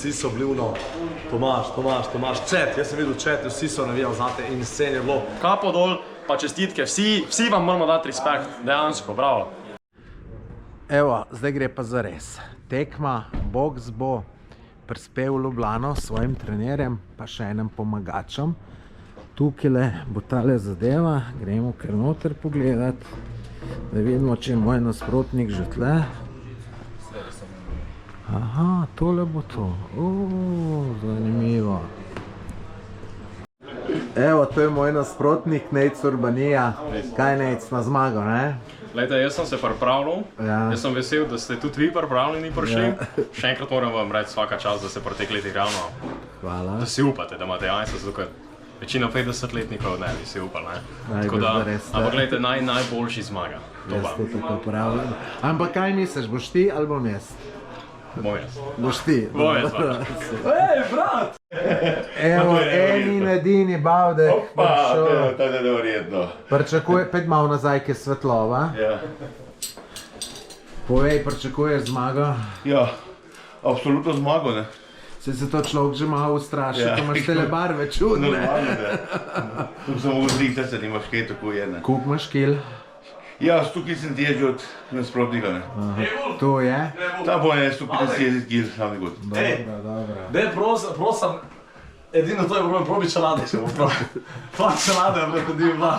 vsi so bili Tomaž, Čet, jaz sem videl Čet, vsi so navijali zate in scen je bilo. Kapo dol, pa čestitke, vsi vam moramo dati respekt, dejansko, bravo. Evo, zdaj gre pa za res. Tekma, boks bo prispel v Ljubljano s svojim trenerjem, pa še enim pomagačem. Tukaj bo tale zadeva, gremo kar noter pogledat, da vidimo, če je moj nasprotnik že tle. Aha, tole bo to. Zanimivo. Evo, to je moj nasprotnik, Nejc Urbanija. Kaj Nejc, na zmago, ne? Glejte, jaz sem se pripravljal, jaz sem vesel, da ste tudi vi pripravljeni prišli. Še enkrat moram vam reči vsaka čas, da se pretekleti ravno. Hvala. Da si upate, da imate jajca, zato ker večina 50-letnikov ne bi si upal, ne? Tako da, ampak glejte, najboljši zmaga. Jaz to tako pravim. Ampak kaj misliš, boš ti ali bom jaz? Bom jaz. Boš ti? Bom jaz, brat. Ej, brat! Evo, eni in edini Bavdek. Opa, to je neverjetno. Pričakuje, pet malo nazaj, ki je svetlova. Ja. Povej, pričakuješ zmago? Ja, absolutno zmago, ne. Se to človek že malo ustraši, ko imaš tele barve čudne. Normalno, ne. Tu samo vzlihta se, nimaš kaj tako jedne. Koliko imaš kil? Ja, 100 kil sem težji od nasprotnika, ne. To je? Ta bo je 150 kil, slavni god. Dobro. Dej, prosim, edino to je problem, probi čelade, če bo prav. Tva čelade je bilo, kod je bila.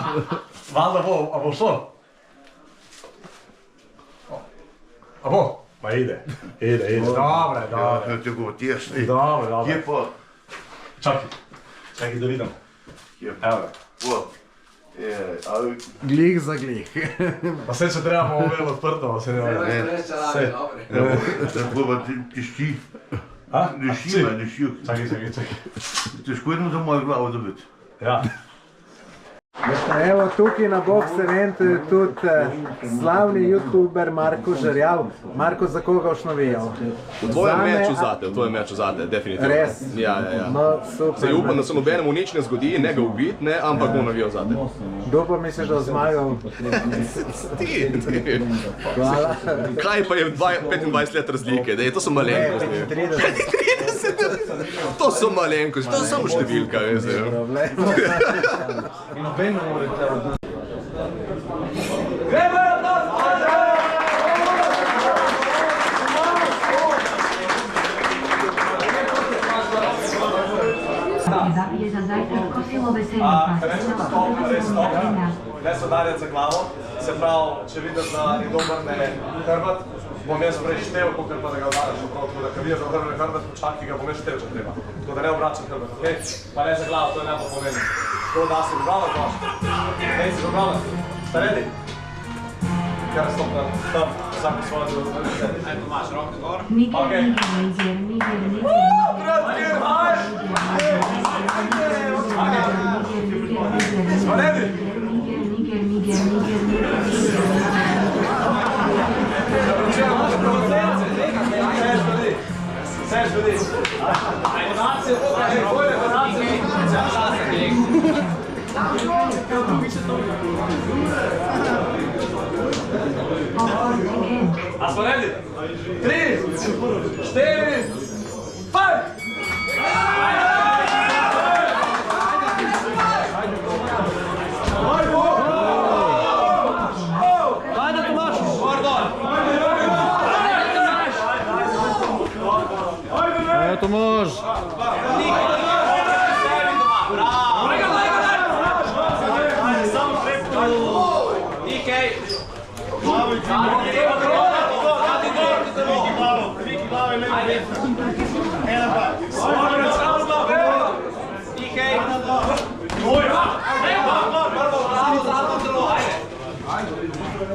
Valda bo, a bo šlo? A bo? Pa ide. Dobre. Ja, tako, tješni. Dobre. Kje pa? Čakaj da vidim. Kje pa? Evo. Glih za glih. Pa se če treba bomo imeli odprto, se ne vem. Tako pa tišči. Tišči. Čakaj. Težko je za mojo glavo dobiti. Ja. Evo, tukaj na boks eventu je tudi slavni youtuber Marko Žerjav. Marko, za koga boš navijal? V tvojem meču zate, definitivno. Res? Ja. No, super. Zdaj upam, da se nobenemu nič ne zgodi, ne ga ubiti, ne, ampak bom navijal zate. Kdo pa misliš, da zmagal? Ti. Hvala. Kaj pa je 25 let razlike, to so malenkosti. 30. To so malenkosti, to je samo številka, veš. Nobeno morate odnositi. Je za zajtrk kosilo veselje. Rečemo stop, res stop. Ne se udarjati za glavo. Se pravi, če vidiš, da je dober ne hrbet, bom jaz prej štev, kolikor pa da ga udaraš. Tako da, kad vidiš, da je hrbet, počakaj ga bom jaz štev, če treba. Tako da ne obračam hrbet, okej? Pa ne za glavo, to je ne pomeni. To da si obrala, Tomaž. Ne si obrala. Ste redi? Kar stop tam, vsak svoje delo. Ajde, Tomaž, roke gor. Smo redi? Seš ljudi. Donacije, bolje donacije. A smo redi? 3, 4, 5! Tomaž!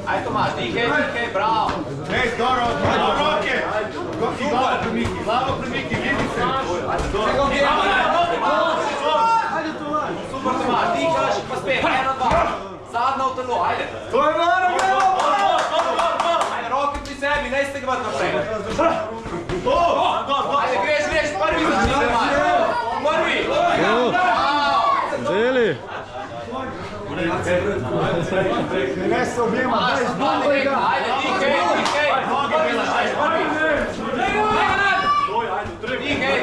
Ajde Tomaž, dihaj, bravo! Ej, dobro, roke! Glavo premiki, vidi se! Ajde Tomaž! Super Tomaž, dihaš, pa spet, 1, 2! Zadnja v telo, ajde! To je mano, gremo! Ajde, roke pri sebi, ne stegvati naprej! Ajde, greš, prvi začni Tomaž! Prvi! Želi! Ne se objema, daj zbog ga! Ajde, dihaj! Dihaj,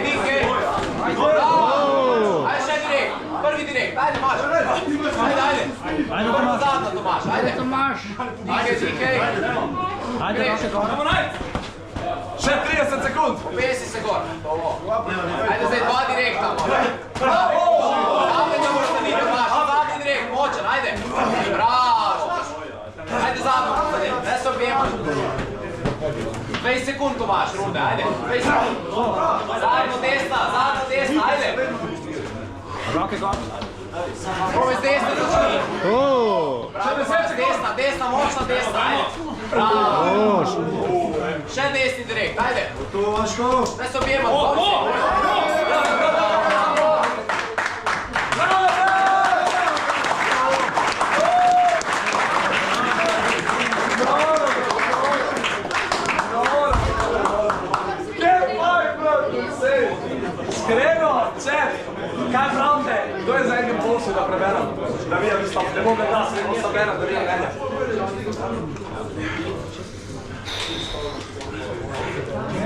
Ajde, ajde. Prvo zadnja, Tomaš, ajde. Dike. Ajde, Roke, gor. Še 30 sekund. Pesi se gor. Ajde, zdaj dva direkta. Zadnji ne moraš da niti, Tomaš. Zadnji direkt, močan, ajde. Bravo. Ajde zadnjo, ne se objemaš. 20 sekund, Tomaš, runde, ajde. 20 sekund. Zadnjo desna, ajde. Roke, gor. Probaj z desna začni. Bravo, desna, močna desna, ajde. Bravo. Še desni direkt, ajde. Ne se objemaš, Iskreno, čet, kaj pravite? Kdo je za enim polsu, da preberem? Da vidim, ne bom gledal, se ne bom berem, da vidim mene.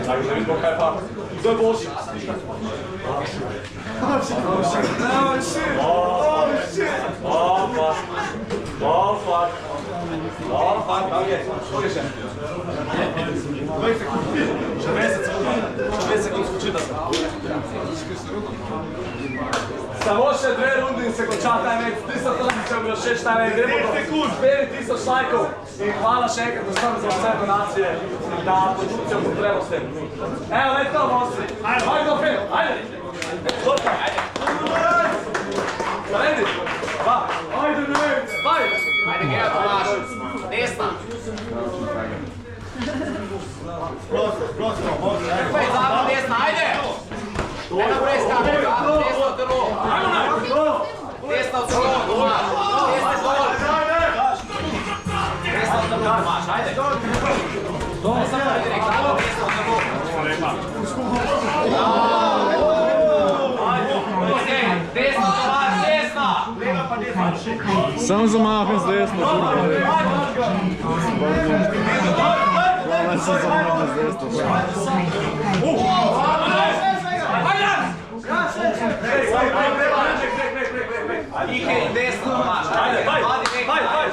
Tako, da vidimo, kaj pa. Kdo je boljši? Oh, fuck. Ok. Što je še? 20 sekund. Še 20 sekund. Še 20 sekund skočita se. Samo še 2 rundi in se konča taj med. 300 če bi bilo 6 taj med. Gremo do 5000 lajkov. In hvala še enkrat vsem za vse donacije, da počutijo potrebo s tem. Evo, lej to, monstri. Ajde, do film. Ajde. Dotka. Ready? Va. Ajde, ne. Vaj. Ajde, gledaj, Tomaš. Desna. Kaj, zadnja desna, ajde. Ne naprej skakaj, desno v telo. Desno v telo, Tomaš. Desno dol. Desno v telo, Tomaš, ajde. Ne samo direkt, ajde, desno v telo. Desno, Tomaš, desna. Sam zamahnem z desno. Sam zamahnem z desno. Ike in desno, Tomaš, ajde.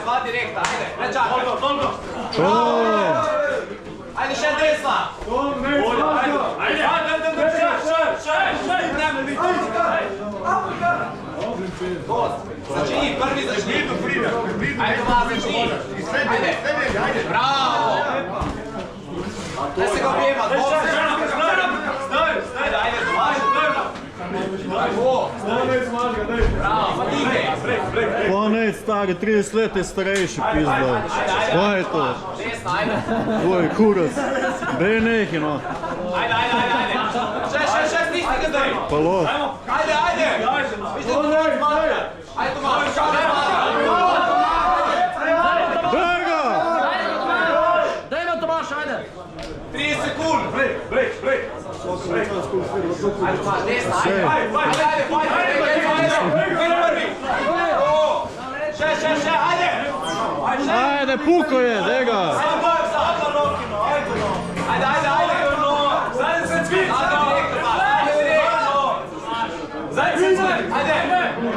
Dva direkta, ajde. Ne čakaj. Ajde, še desna. Začni, prvi začni. Ajde, Tomaš, začni. Ajde. Bravo. Ne se ga objema, Ajde, Tomaš. Bravo, Ike. Konec, stari, 30 let je starejši, pizda. Kaj je to? Desna, ajde. Oj, kurac. Bej nehi, no. Ajde. Še, stisni ga zdaj. Palo. Ajde. Vište, Tomaš, zmaga. Ajde, Tomaš. Daj ga! Dajmo, Tomaš, ajde. 30 sekund. Break. Ajde, Tomaš, desna, ajde. Prvi. Še, ajde. Ajde, puko je, daj ga! Ajde. Zadnji se cvič. Ajde.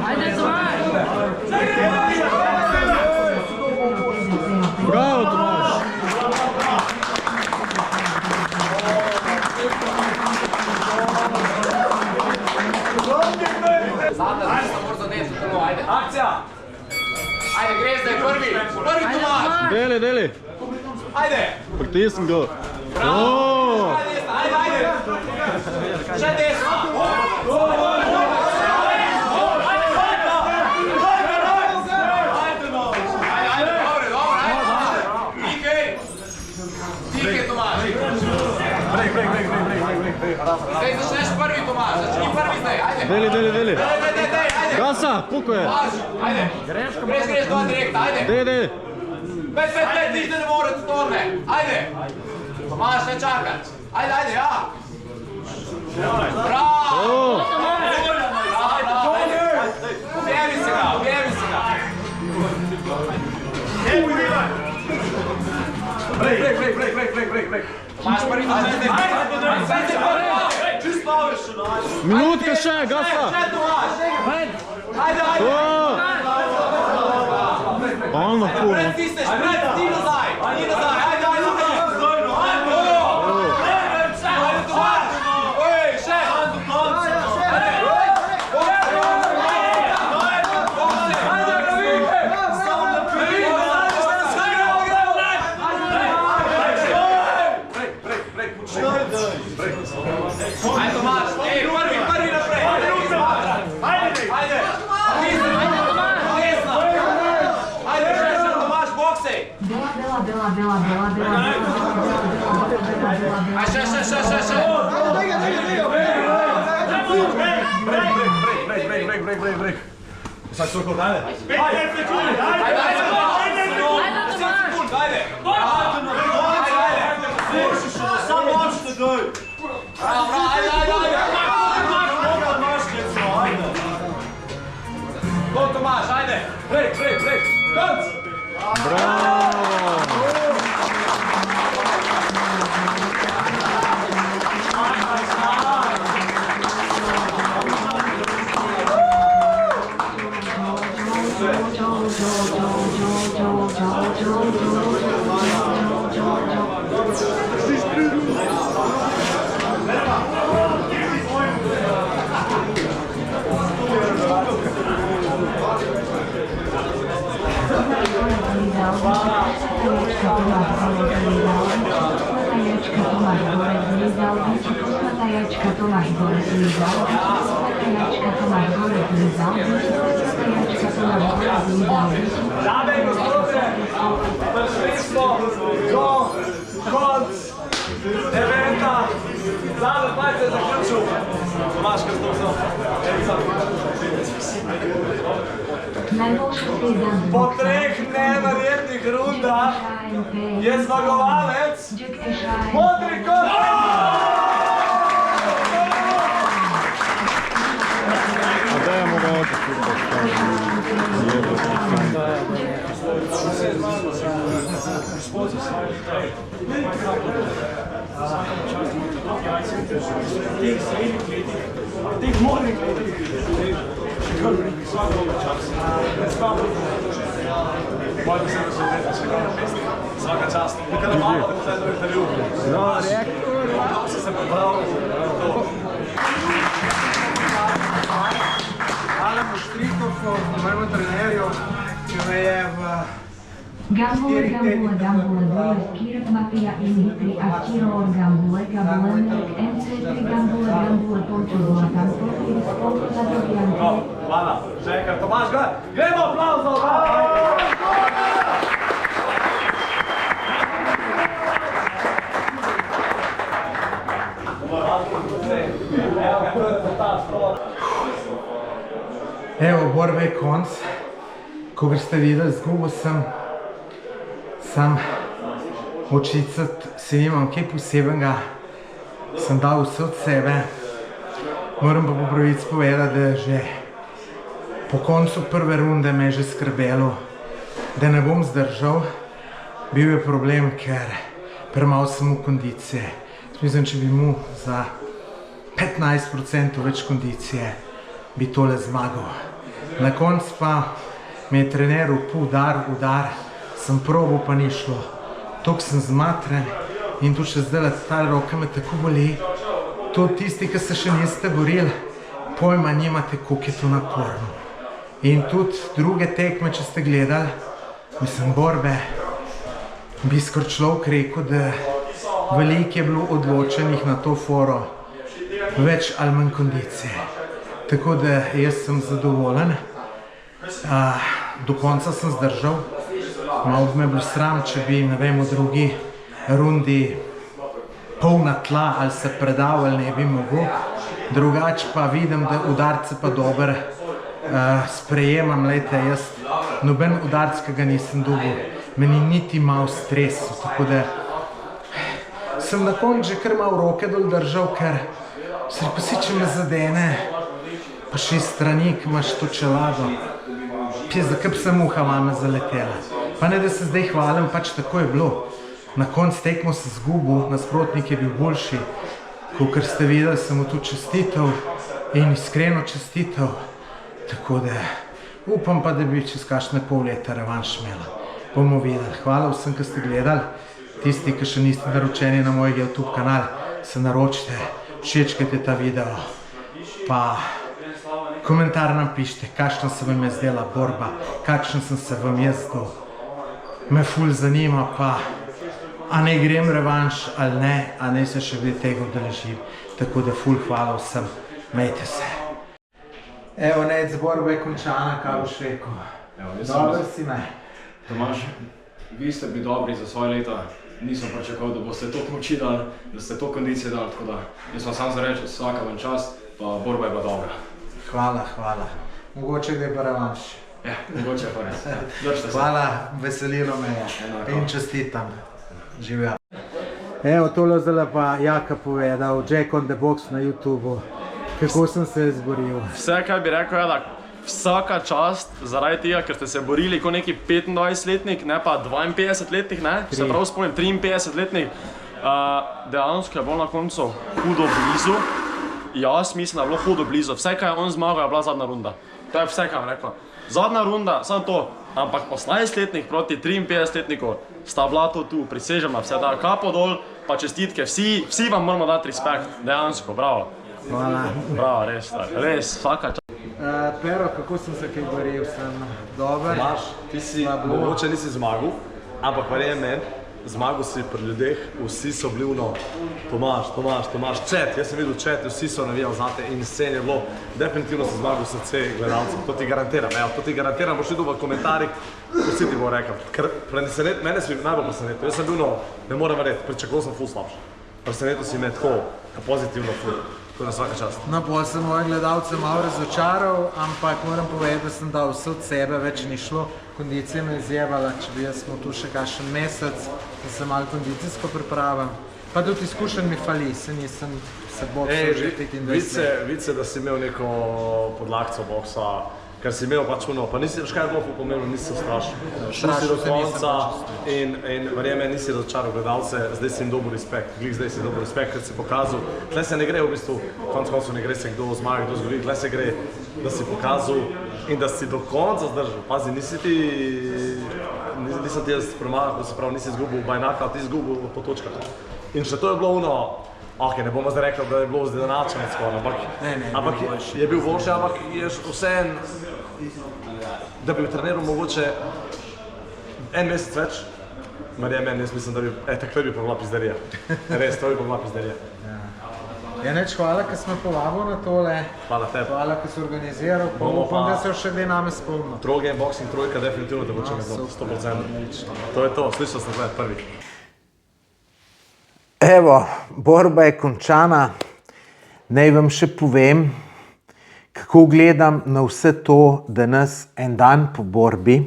Ajde, Tomaš. Bravo, Tomaš! Zadnja, moraš zadeti telo, ajde. Akcija. Ajde, greš zdaj prvi, Tomaš. Deli. Ajde. Pritisni ga. Ajde. Še desna. Ajde, dobro, Ike, Tomaš. Break. Zdaj začneš prvi, Tomaš, začni prvi zdaj, ajde. Deli. Daj, ajde. Gasa, puko je. Ajde. Greš dva direkta, ajde. Deli. Pet, nič ne more torne. Ajde. Tomaš, ne čakaj. Ajde, ja. Bravo. Objavi se ga. Break. Tomaš, prvi začneš. Minutka še, gasa. Še, Tomaš. Ajde. Ono puno. Pred stisneš, ni nazaj, ajde, Tomaš! Ej, še! Ajde, Tomaš, prvi naprej! Ajde! Aj, še! Brek. Sad ću oko dane. Ajde! Samo očite doj. Go, Tomaš, ajde! Brek. Konc! Bravo! Dame i gospodine, prišli smo do konc eventa. Zadnje pa se zaključil. Tomaš Krstov. Po 3 neverjetnih rundah je zmagovalec Modri kot! Dajemo ga otak. Svaka čast. Nikada malo da se jedno intervju. No, rekao. Se pripravil. Alemu Štrikofu, mojemu trenerju, ki me je v Gambule, Dole, Kirk, Mapija, Imitri, Akiro, Gambule, Nek, MC3, Gambule, Portugal, Gambule, Spolko, Zadobijan. Hvala, še enkrat, Tomaš, gremo aplauz za oba! Evo, borbe je konc. Kogar ste videli, zgubil sem očicat, se nimam kaj posebenega, sem dal vse od sebe. Moram pa po pravici povedati, da že po koncu prve runde me je že skrbelo, da ne bom zdržal. Bil je problem, ker premalo sem v kondicije. Mislim, če bi mu za 15% več kondicije, bi tole zmagal. Na koncu pa me je trener upil udar, sem probal, pa ni šlo. Tok sem zmatren in tu še zdaj ta roka me tako boli. To tisti, ki se še niste borili, pojma nimate, koliko je to naporno. In tudi druge tekme, če ste gledali, mislim, borbe, bi skoro človek rekel, da veliko je bilo odločenih na to foro, več ali manj kondicije. Tako da jaz sem zadovoljen. Do konca sem zdržal. Malo bi me bilo sram, če bi, ne vem, v drugi rundi polna tla ali se predal ali ne bi mogel. Drugače pa vidim, da udarce pa dobro sprejemam. Lejte, jaz noben udarc, ki ga nisem dobil, meni niti malo stresel. Tako da sem na koncu že kar malo roke dol držal, ker se pa si, če me zadene, pa še iz strani, ki imaš to čelado, zakaj bi se muha vame zaletela. Pa ne, da se zdaj hvalim, pač tako je bilo. Na koncu tekmo se zgubil, nasprotnik je bil boljši. Kakor ste videli, sem mu tu čestital in iskreno čestital. Tako da Upam pa, da bi čez kakšne pol leta revanš imela. Bomo videli. Hvala vsem, ki ste gledali. Tisti, ki še niste naročeni na moj YouTube kanal, se naročite, všečkajte ta video, pa komentar nam pišite, kakšna se vam je zdela borba, kakšen sem se vam jaz zdel. Me ful zanima pa, a ne grem revanš ali ne, a ne se še bi tega udeležil. Tako da ful hvala vsem, majte se. Evo, Nec, borba je končana, kaj boš rekel? Dober si me. Tomaž, vi ste bili dobri za svoje leta. Nisem pričakoval, da boste to moči dali, da ste to kondicije dali, tako da jaz vam samo zareči, vsaka vam čast, pa borba je bila dobra. Hvala, hvala. Mogoče gre pa revanš. Ja, mogoče pa res. Držite se. Hvala, veselilo me je in čestitam. Živijo. Evo, tole zdaj pa Jaka povedal, Jack on the Box na YouTubu. Kako sem se izboril? Vse, kaj bi rekel, je, da vsaka čast zaradi tega, ker ste se borili kot neki 25-letnik, ne pa 52-letnik, ne? Se prav spomnim, 53-letnik. Dejansko je bilo na koncu hudo blizu. Jaz mislim, da je bilo hudo blizu. Vse, kaj je on zmagal, je bila zadnja runda. To je vse, kaj vam rekla. Zadnja runda, samo to. Ampak 18-letnik proti 53-letniku sta bila to tu, prisežem na vse, da kapo dol, pa čestitke. Vsi vam moramo dati respekt. Dejansko, bravo. Hvala. Bravo, res, res, vsaka čast. Pero, kako sem se kaj boril? Sem dober? Tomaž, ti si, mogoče nisi zmagal, ampak verjemi meni, zmagal si pri ljudeh, vsi so bili vno. Tomaž, chat, jaz sem videl chat, vsi so navijali zate in scen je bilo, definitivno si zmagal srce gledalcev, to ti garantiram, boš videl v komentarjih, vsi ti bo rekel. Ker mene si najbolj presenetil, jaz sem bil, ne morem verjeti, pričakoval sem ful slabše. Presenetil si me tako, pozitivno ful. Tako da vsaka čast. No, bolj sem moje gledalce malo razočaral, ampak moram povedati, da sem dal vse od sebe, več ni šlo. Kondicija me je izjevala, če bi jaz smo tu še kakšen mesec, da se malo kondicijsko pripravim. Pa tudi izkušenj mi fali, se nisem se boksal že 25 let. Vidi se, da si imel neko podlagco boksa, ker si imel pač ono, pa nisi, kaj je bilo pomembno, nisi se strašil. Šel si do konca in verjeme, nisi razočaral gledalce, zdaj si jim dobil respekt, zdaj si dobil respekt, ker si pokazal. Tle se ne gre v bistvu, koncu ne gre se kdo zmaga, kdo zgodi, tle se gre, da si pokazal in da si do konca zdržal. Pazi, nisem ti jaz premagal, se pravi, nisi izgubil bajnaka, ti izgubil po točkah. In še to je bilo ono, ok, ne bomo zdaj rekli, da je bilo izenačeno skoraj, ampak je bil boljši, ampak je vseeno, da bi v treneru mogoče en mesec več, verjamem, jaz mislim, da bi, takrat bi pa bila pizderija. Res, to bi pa bila pizderija. Ja, neč hvala, ker smo povabil na tole. Hvala tebi. Hvala, ker si organiziral, pa upam, da se še kdaj name spomnil. Droge, boksing, trojka, definitivno te bo če me 100%. To je to, slišal sem zdaj prvi. Evo, borba je končana. Naj vam še povem, kako gledam na vse to danes en dan po borbi.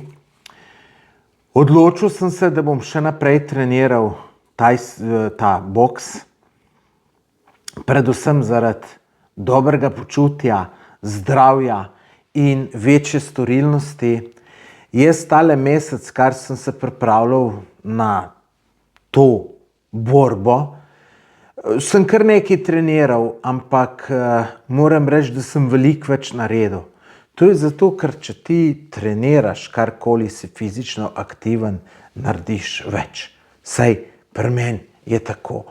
Odločil sem se, da bom še naprej treniral ta boks. Predvsem zaradi dobrega počutja, zdravja in večje storilnosti. Jaz tale mesec, kar sem se pripravljal na to borbo, sem kar nekaj treniral, ampak moram reči, da sem veliko več naredil. To je zato, ker če ti treniraš karkoli, si fizično aktiven, narediš več. Saj pri meni je tako.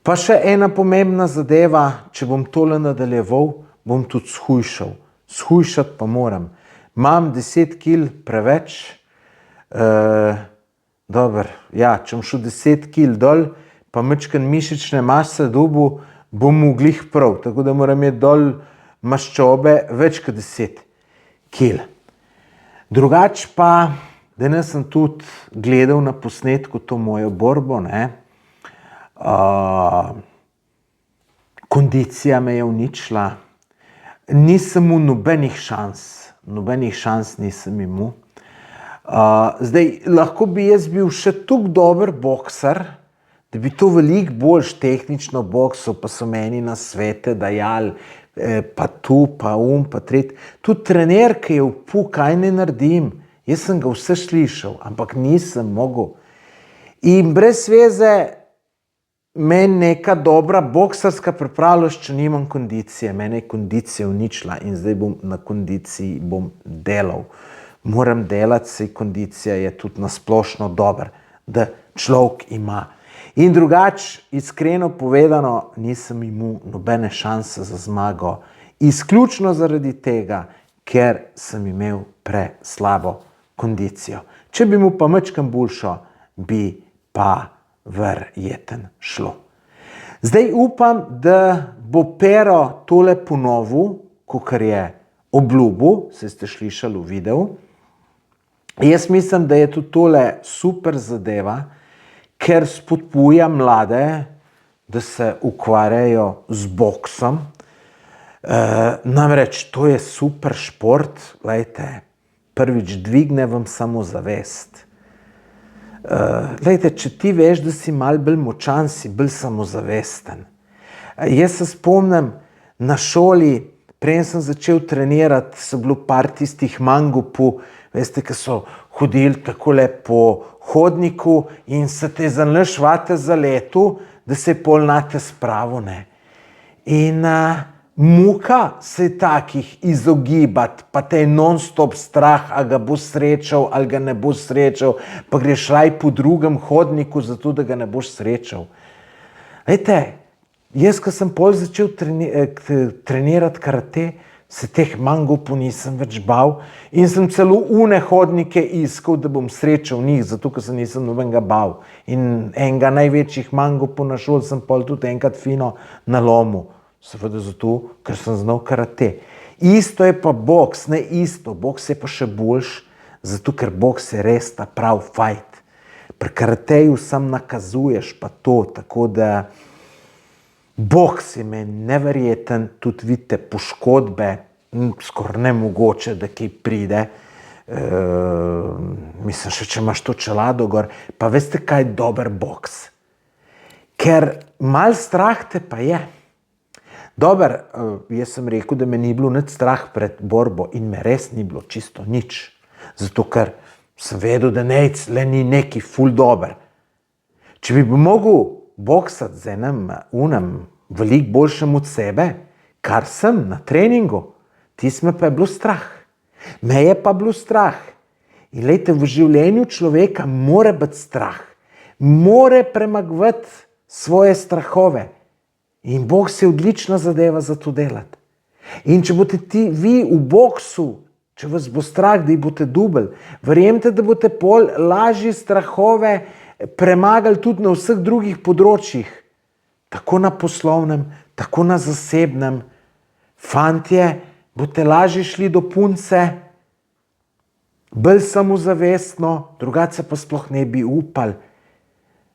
Pa še ena pomembna zadeva, če bom tole nadaljeval, bom tudi shujšal. Shujšati pa moram. Imam 10 kil preveč. Dober, ja, če bom šel 10 kil dol, pa majčkeno mišične mase dobil, bom glih prav. Tako da moram imeti dol maščobe več kot 10 kil. Drugače pa, danes sem tudi gledal na posnetku to mojo borbo, ne. Kondicija me je uničila. Nisem imel nobenih šans nisem imel. Zdaj, lahko bi jaz bil še toliko dober boksar, da bi to veliko boljš tehnično boksal, pa so meni na svete dajali, pa tu, pa pa tret. Tudi trener, ki je vpil, kaj ne naredim, jaz sem ga vse slišal, ampak nisem mogel. In brez veze, meni neka dobra boksarska pripravljenost, če nimam kondicije. Mene je kondicija uničila in zdaj bom na kondiciji delal. Moram delati, saj kondicija je tudi nasplošno dobra, da človek ima. In drugače, iskreno povedano, nisem imel nobene šanse za zmago. Izključno zaradi tega, ker sem imel preslabo kondicijo. Če bi mu pa majčkeno boljšo, bi pa verjeten šlo. Zdaj upam, da bo Pero tole ponovil, kakor je obljubil, saj ste slišali v videu. Jaz mislim, da je tudi tole super zadeva, ker spodbuja mlade, da se ukvarjajo z boksom. Namreč to je super šport, glejte, prvič dvigne vam samozavest. Glejte, če ti veš, da si malo bolj močan, si bolj samozavesten. Jaz se spomnim na šoli, prej sem začel trenirati, so bilo par tistih mangupu, veste, ki so hodili takole po hodniku in se te zanlašvate za letu, da se je pol nate spravo, ne. In muka se takih izogibati, pa te je non-stop strah, a ga bo srečal ali ga ne bo srečal, pa greš raj po drugem hodniku, zato da ga ne boš srečal. Lejte, jaz, ko sem pol začel trenirati karate, se teh mangupov nisem več bal in sem celo une hodnike iskal, da bom srečal njih, zato ker se nisem nobenega bal. In enega največjih mangupov na šoli sem pol tudi enkrat fino nalomil. Seveda zato, ker sem znal karate. Isto je pa boks, ne isto. Boks je pa še boljš, zato ker boks je res ta prav fajt. Pri karateju sam nakazuješ pa to, tako da boks je meni neverjeten, tudi vidite poškodbe, skoraj nemogoče, da kaj pride. Mislim, še če imaš to čelado gor, pa veste, kaj je dober boks? Ker mal strah te pa je. Dober, jaz sem rekel, da me ni bilo nič strah pred borbo in me res ni bilo čisto nič. Zato, ker sem vedel, da nejc le ni neki ful dober. Če bi mogel boksati z enem veliko boljšem od sebe, kar sem na treningu, tis me pa je bilo strah. Me je pa bilo strah. In lejte, v življenju človeka mora biti strah. Mora premagovati svoje strahove. In boks je odlična zadeva za to delati. In če boste vi v boksu, če vas bo strah, da jih boste dubli, verjemite, da boste pol lažje strahove premagali tudi na vseh drugih področjih. Tako na poslovnem, tako na zasebnem. Fantje, boste lažje šli do punce, bolj samozavestno, drugače pa sploh ne bi upali.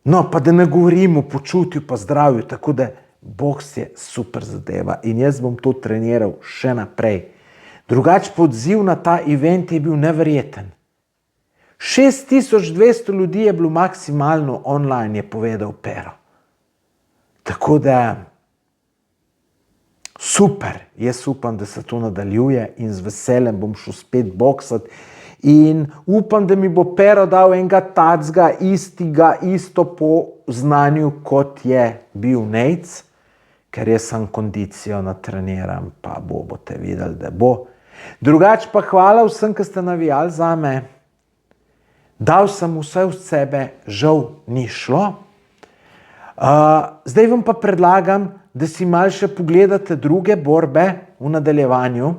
No, pa da ne govorim o počutju pa zdravju, tako da boks je super zadeva in jaz bom to treniral še naprej. Drugače pa odziv na ta event je bil neverjeten. 6200 ljudi je bilo maksimalno online, je povedal Pero. Tako da super, jaz upam, da se to nadaljuje in z veseljem bom šel spet boksati in upam, da mi bo Pero dal enega tacga, isto po znanju, kot je bil Nejc, ker jaz sem kondicijo natreniram, pa boste videli, da bo. Drugače pa hvala vsem, ki ste navijali zame. Dal sem vse od sebe, žal ni šlo. Zdaj vam pa predlagam, da si malo še pogledate druge borbe v nadaljevanju.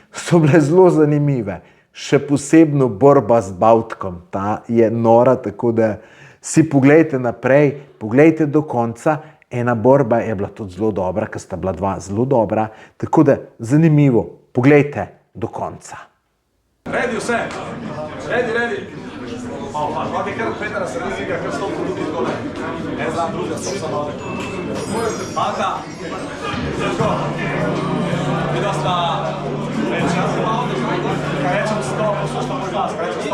So bile zelo zanimive. Še posebno borba z Bavtkom. Ta je nora, tako da si pogledajte naprej, pogledajte do konca. Ena borba je bila tudi zelo dobra, ker sta bila dva zelo dobra. Tako da zanimivo, pogledajte do konca. Redi vse, redi. Pa bi kar Petra se razlika, ker sto ljudi tole. En znam druge, sto samo. Mata, let's go. Vidio sta čas malo, kaj rečem 100, poslušam moj glas, kaj rečem 100.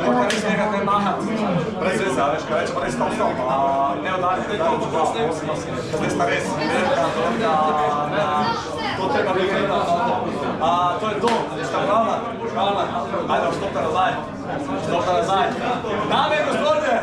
Kaj res njega kaj mahati. Prej zveza, veš, kaj rečem res 100. Ne oddaljite, da je glas, zdaj sta res velika, to treba bi gledati. To je to, sta pravna. Ajde, vstopite nazaj. Dame in gospodje!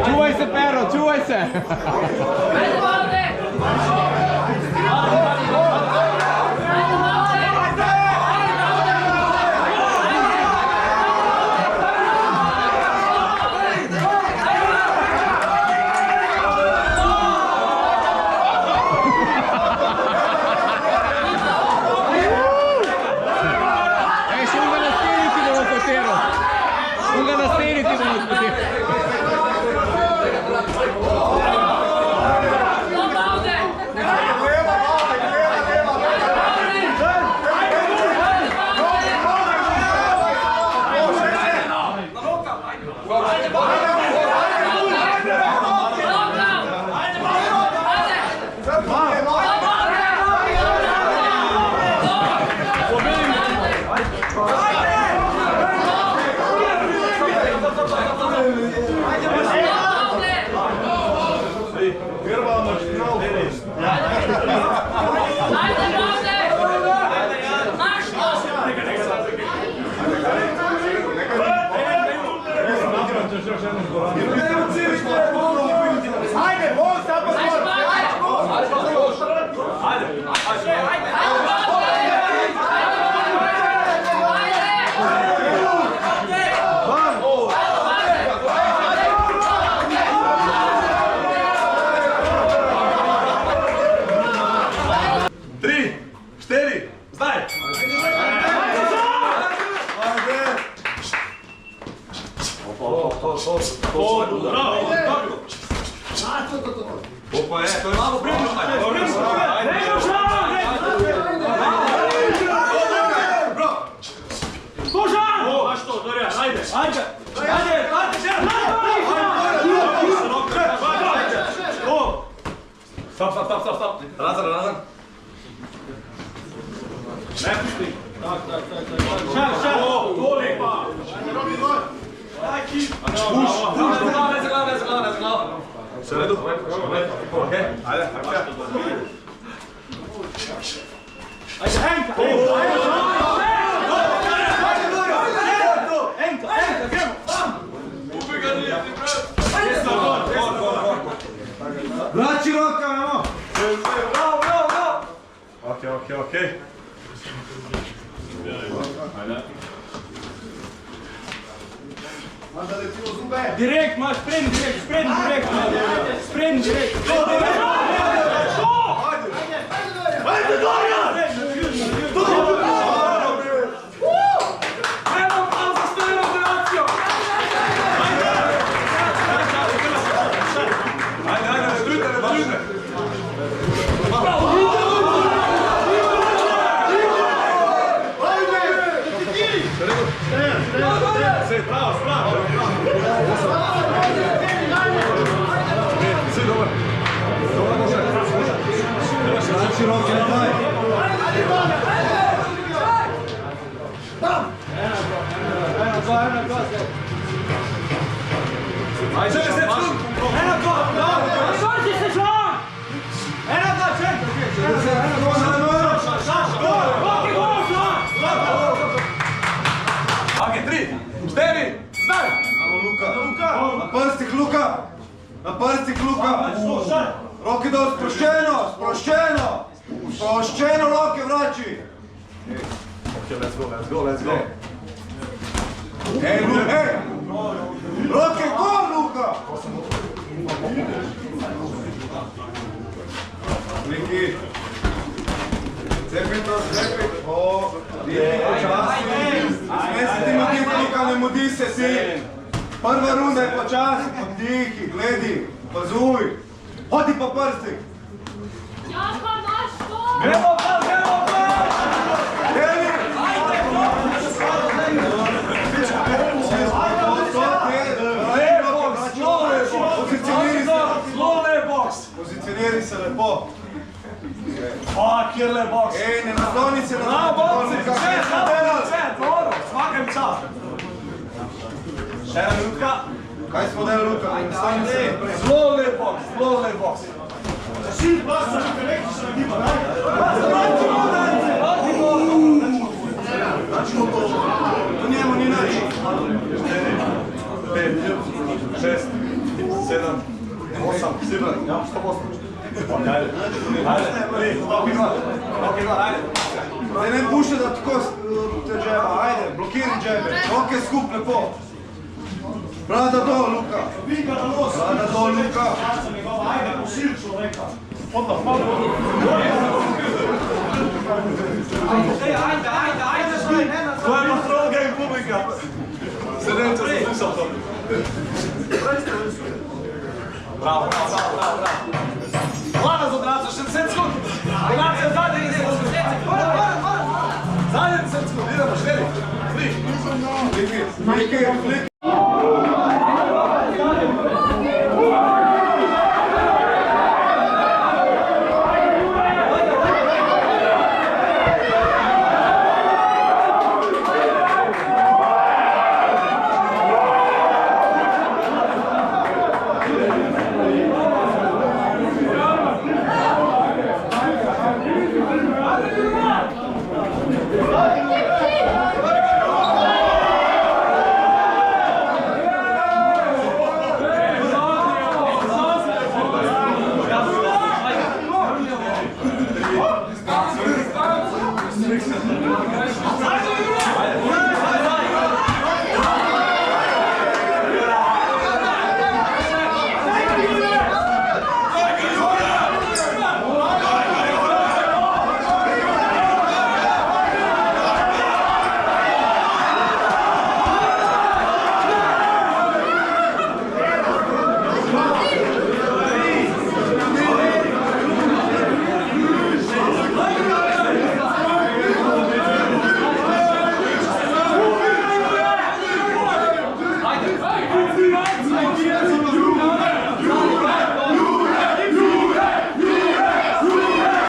Čuvaj se, Pero, čuvaj se! Stop. Razan. Ne pušti. Šal. Dole. Puš. Ne za glavu. Sve u redu? Okej, ajde. Ajde, Henka. Enka, gremo. Ubegani, brat. okej. Direkt, imaš spremni direkt, spremni direkt. Ajde, Dorian! Evo malo za stojeno operaciju! Ajde, ne trudite. Sve, pravo. Sve, dobar. Dobar, može. Znači, roke, daj! Ajde, Okej, 3, 4, znaj! Na prstih Luka! Roke dol, sproščeno! Sproščeno roke vrači! Okay, let's go. Ej, roke gol, Luka! Liki! Cepi to, cepi! O, počasi! Smej se ti muditi, Luka, ne mudi se ti! Prva runda je počasi, poddihi, gledi, pazuj! Hodi po prstih! Gremo pa! Deli! Pozicioniraj se lepo! Fuck, kjer le boks! Ej, ne nasloni se na Dobro, svakem čas! Še ena minutka. Kaj smo delali, Luka? Ne nasloni se naprej. Zelo lep boks. To njemu ni nič. 5, 6, 7, 8, Sibra, ja, 100%. Ajde, ajde. Zdaj ne pušta da tako te džeba, ajde, blokiraj džebe, roke skup lepo. Brada dol, Luka. Brada dol, Luka. Ajde, posil človeka. Ajde, to je patrol game publika. Sedemca se slušal to. Bravo. Hvala za odraco, še 10 sekund. Odraco, zadnji 10 sekund. Zadnji 10 sekund, idemo, 4, 3. Fliki.